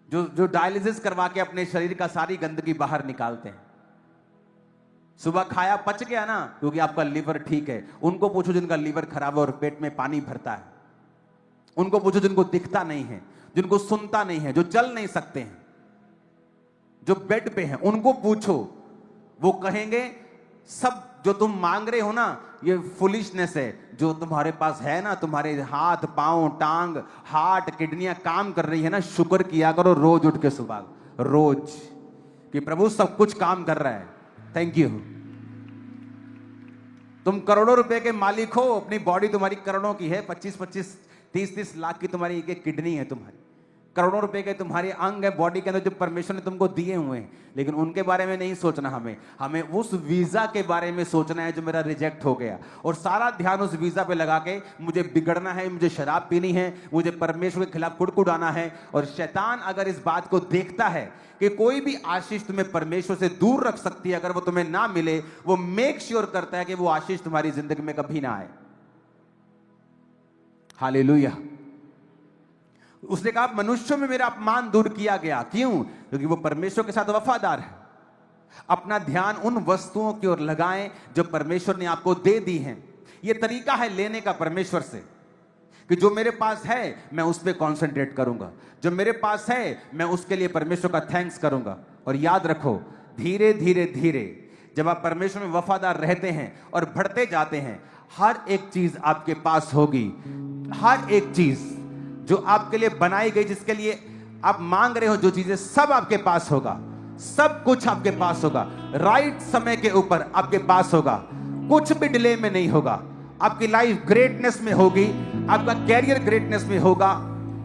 जो डायलिसिस करवा के अपने शरीर का सारी गंदगी बाहर निकालते हैं। सुबह खाया पच गया ना, क्योंकि आपका लीवर ठीक है। उनको पूछो जिनका लीवर खराब है और पेट में पानी भरता है। उनको पूछो जिनको दिखता नहीं है, जिनको सुनता नहीं है, जो चल नहीं सकते हैं, जो बेड पे हैं। उनको पूछो, वो कहेंगे सब जो तुम मांग रहे हो ना, ये फुलिशनेस है। जो तुम्हारे पास है ना, तुम्हारे हाथ पांव टांग हार्ट किडनियां काम कर रही है ना, शुक्र किया करो रोज उठ के सुबह, रोज, कि प्रभु सब कुछ काम कर रहा है, थैंक यू। तुम करोड़ों रुपए के मालिक हो, अपनी बॉडी तुम्हारी करोड़ों की है, 25-25 30-30 लाख की तुम्हारी एक किडनी है, तुम्हारी करोड़ों रुपए के तुम्हारे अंग है बॉडी के अंदर जो परमेश्वर ने तुमको दिए हुए हैं। लेकिन उनके बारे में नहीं सोचना, हमें उस वीजा के बारे में सोचना है जो मेरा रिजेक्ट हो गया, और सारा ध्यान उस वीजा पे लगा के मुझे बिगड़ना है, मुझे शराब पीनी है, मुझे परमेश्वर के खिलाफ कुड़कुड़ाना है। और शैतान अगर इस बात को देखता है कि कोई भी आशीष तुम्हें परमेश्वर से दूर रख सकती है, अगर वो तुम्हें ना मिले, वो मेक श्योर करता है कि वो आशीष तुम्हारी जिंदगी में कभी ना आए। हालेलुया। उसने कहा मनुष्यों में मेरा अपमान दूर किया गया। क्यों? क्योंकि वो परमेश्वर के साथ वफादार है। अपना ध्यान उन वस्तुओं की ओर लगाएं जो परमेश्वर ने आपको दे दी हैं। यह तरीका है लेने का परमेश्वर से, कि जो मेरे पास है मैं उस पर कॉन्सेंट्रेट करूंगा, जो मेरे पास है मैं उसके लिए परमेश्वर का थैंक्स करूंगा। और याद रखो, धीरे धीरे धीरे जब आप परमेश्वर में वफादार रहते हैं और बढ़ते जाते हैं, हर एक चीज आपके पास होगी। हर एक चीज जो आपके लिए बनाई गई, जिसके लिए आप मांग रहे हो, जो चीजें सब आपके पास होगा, सब कुछ आपके पास होगा, राइट समय के ऊपर आपके पास होगा, कुछ भी डिले में नहीं होगा। आपकी लाइफ ग्रेटनेस में होगी, आपका कैरियर ग्रेटनेस में होगा,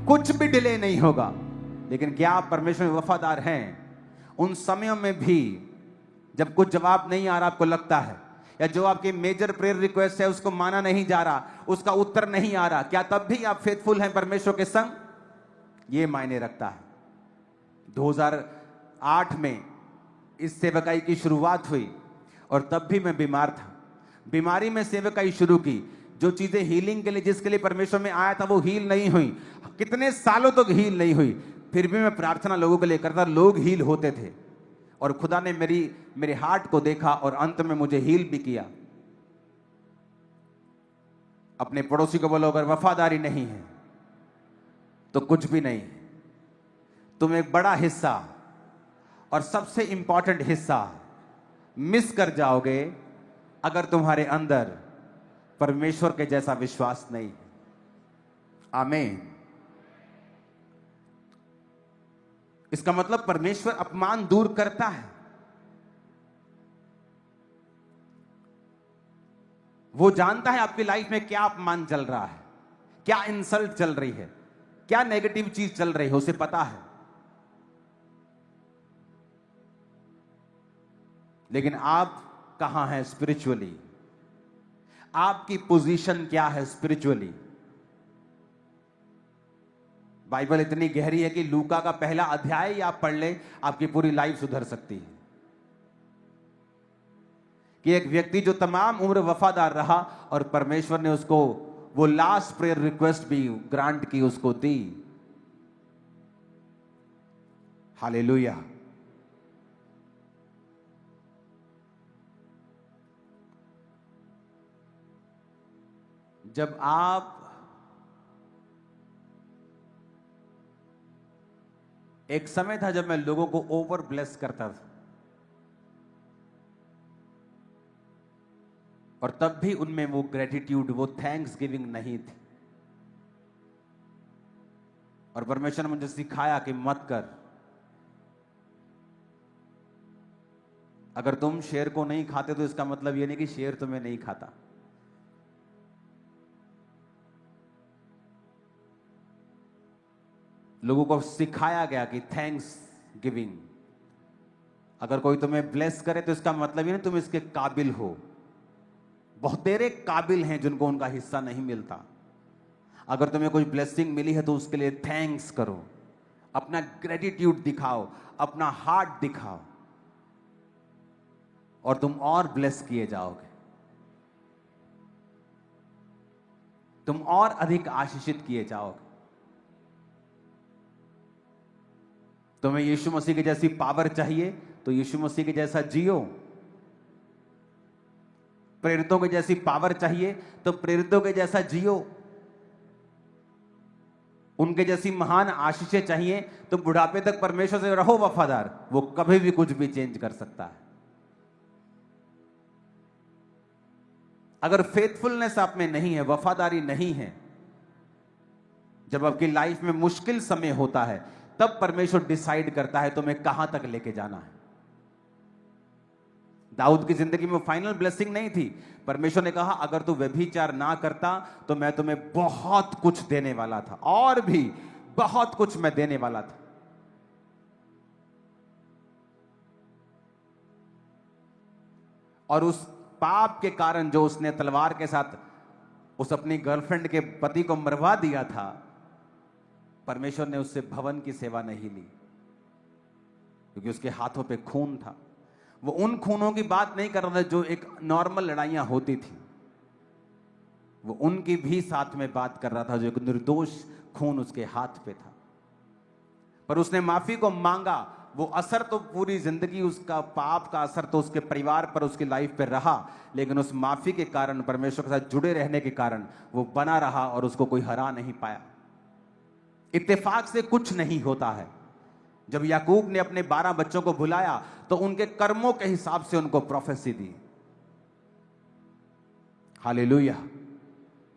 कुछ भी डिले नहीं होगा। लेकिन क्या आप परमेश्वर में वफादार हैं? उन समयों में भी जब कुछ जवाब नहीं आ रहा, आपको लगता है, या जो आपकी मेजर प्रेयर रिक्वेस्ट है उसको माना नहीं जा रहा, उसका उत्तर नहीं आ रहा, क्या तब भी आप फेथफुल हैं परमेश्वर के संग? ये मायने रखता है। 2008 में इस सेवकाई की शुरुआत हुई और तब भी मैं बीमार था। बीमारी में सेवकाई शुरू की। जो चीजें हीलिंग के लिए, जिसके लिए परमेश्वर में आया था, वो हील नहीं हुई। कितने सालों तक हील नहीं हुई। फिर भी मैं प्रार्थना लोगों के लिए करता, लोग हील होते थे। और खुदा ने मेरे हार्ट को देखा और अंत में मुझे हील भी किया। अपने पड़ोसी को बोलो, अगर वफादारी नहीं है तो कुछ भी नहीं। तुम एक बड़ा हिस्सा और सबसे इंपॉर्टेंट हिस्सा मिस कर जाओगे अगर तुम्हारे अंदर परमेश्वर के जैसा विश्वास नहीं है। आमीन। इसका मतलब परमेश्वर अपमान दूर करता है। वो जानता है आपकी लाइफ में क्या अपमान चल रहा है, क्या इंसल्ट चल रही है, क्या नेगेटिव चीज चल रही है, उसे पता है। लेकिन आप कहां हैं स्पिरिचुअली? आपकी पोजीशन क्या है स्पिरिचुअली? बाइबल इतनी गहरी है कि लूका का पहला अध्याय ही आप पढ़ लें, आपकी पूरी लाइफ सुधर सकती है। कि एक व्यक्ति जो तमाम उम्र वफादार रहा और परमेश्वर ने उसको वो लास्ट प्रेयर रिक्वेस्ट भी ग्रांट की, उसको दी। हालेलुया। जब आप एक समय था जब मैं लोगों को ओवर ब्लेस करता था, और तब भी उनमें वो ग्रेटिट्यूड, वो थैंक्स गिविंग नहीं थी। और परमेश्वर ने मुझे सिखाया कि मत कर। अगर तुम शेर को नहीं खाते तो इसका मतलब ये नहीं कि शेर तुम्हें नहीं खाता। लोगों को सिखाया गया कि थैंक्स गिविंग, अगर कोई तुम्हें ब्लेस करे तो इसका मतलब ये नहीं तुम इसके काबिल हो। बहुत तेरे काबिल हैं जिनको उनका हिस्सा नहीं मिलता। अगर तुम्हें कोई ब्लेसिंग मिली है तो उसके लिए थैंक्स करो, अपना ग्रेटिट्यूड दिखाओ, अपना हार्ट दिखाओ, और तुम और ब्लेस किए जाओगे, तुम और अधिक आशीषित किए जाओगे। तुम्हें यीशु मसीह की जैसी पावर चाहिए तो यीशु मसीह के जैसा जियो। प्रेरितों की जैसी पावर चाहिए तो प्रेरितों के जैसा जियो। उनके जैसी महान आशीषें चाहिए तो बुढ़ापे तक परमेश्वर से रहो वफादार। वो कभी भी कुछ भी चेंज कर सकता है। अगर फेथफुलनेस आप में नहीं है, वफादारी नहीं है, जब आपकी लाइफ में मुश्किल समय होता है तब परमेश्वर डिसाइड करता है तुम्हें कहां तक लेके जाना है। दाऊद की जिंदगी में फाइनल ब्लेसिंग नहीं थी। परमेश्वर ने कहा अगर तू व्यभिचार ना करता तो मैं तुम्हें बहुत कुछ देने वाला था, और भी बहुत कुछ मैं देने वाला था। और उस पाप के कारण जो उसने तलवार के साथ उस अपनी गर्लफ्रेंड के पति को मरवा दिया था, परमेश्वर ने उससे भवन की सेवा नहीं ली, क्योंकि उसके हाथों पे खून था। वो उन खूनों की बात नहीं कर रहा था जो एक नॉर्मल लड़ाइयां होती थी, वो उनकी भी साथ में बात कर रहा था जो एक निर्दोष खून उसके हाथ पे था। पर उसने माफी को मांगा। वो असर तो पूरी जिंदगी उसका पाप का असर तो उसके परिवार पर, उसकी लाइफ पे रहा, लेकिन उस माफी के कारण, परमेश्वर के साथ जुड़े रहने के कारण वो बना रहा और उसको कोई हरा नहीं पाया। इत्तेफाक से कुछ नहीं होता है। जब याकूब ने अपने 12 बच्चों को बुलाया तो उनके कर्मों के हिसाब से उनको प्रोफेसी दी। हालेलुया।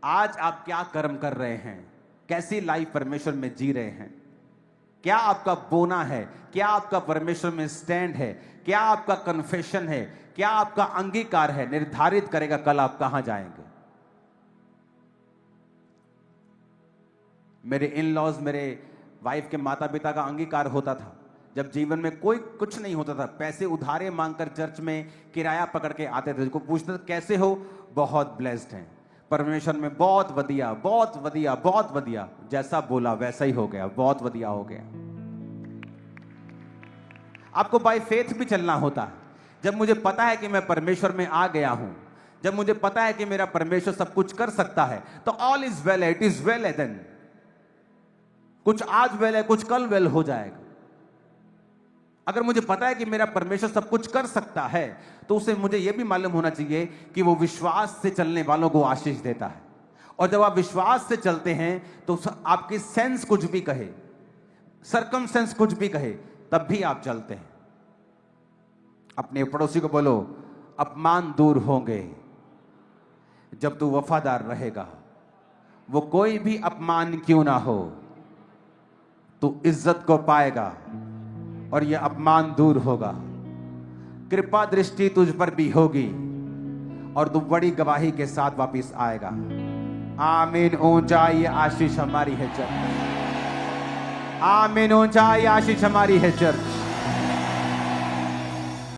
आज आप क्या कर्म कर रहे हैं? कैसी लाइफ परमेश्वर में जी रहे हैं? क्या आपका बोना है? क्या आपका परमेश्वर में स्टैंड है? क्या आपका कन्फेशन है? क्या आपका अंगीकार है? निर्धारित करेगा कल आप कहां जाएंगे। मेरे इन लॉज, मेरे वाइफ के माता पिता का अंगीकार होता था। जब जीवन में कोई कुछ नहीं होता था, पैसे उधारे मांगकर चर्च में किराया पकड़ के आते थे। जिसको पूछते थे कैसे हो, बहुत ब्लेस्ड हैं परमेश्वर में, बहुत वधिया, बहुत वधिया, बहुत वधिया। जैसा बोला वैसा ही हो गया, बहुत वधिया हो गया। आपको बाय फेथ भी चलना होता है। जब मुझे पता है कि मैं परमेश्वर में आ गया हूं, जब मुझे पता है कि मेरा परमेश्वर सब कुछ कर सकता है, तो all is well, it is well है। देन कुछ आज वेल है, कुछ कल वेल हो जाएगा। अगर मुझे पता है कि मेरा परमेश्वर सब कुछ कर सकता है, तो उसे मुझे यह भी मालूम होना चाहिए कि वो विश्वास से चलने वालों को आशीष देता है। और जब आप विश्वास से चलते हैं तो आपकी सेंस कुछ भी कहे, सरकमस्टेंस कुछ भी कहे, तब भी आप चलते हैं। अपने पड़ोसी को बोलो, अपमान दूर होंगे जब तू वफादार रहेगा। वो कोई भी अपमान क्यों ना हो, तू इज्जत को पाएगा और यह अपमान दूर होगा। कृपा दृष्टि तुझ पर भी होगी और तू बड़ी गवाही के साथ वापस आएगा। आमीन। ऊंचाई आशीष हमारी है चर्च। आमीन। ऊंचाई आशीष हमारी है चर्च।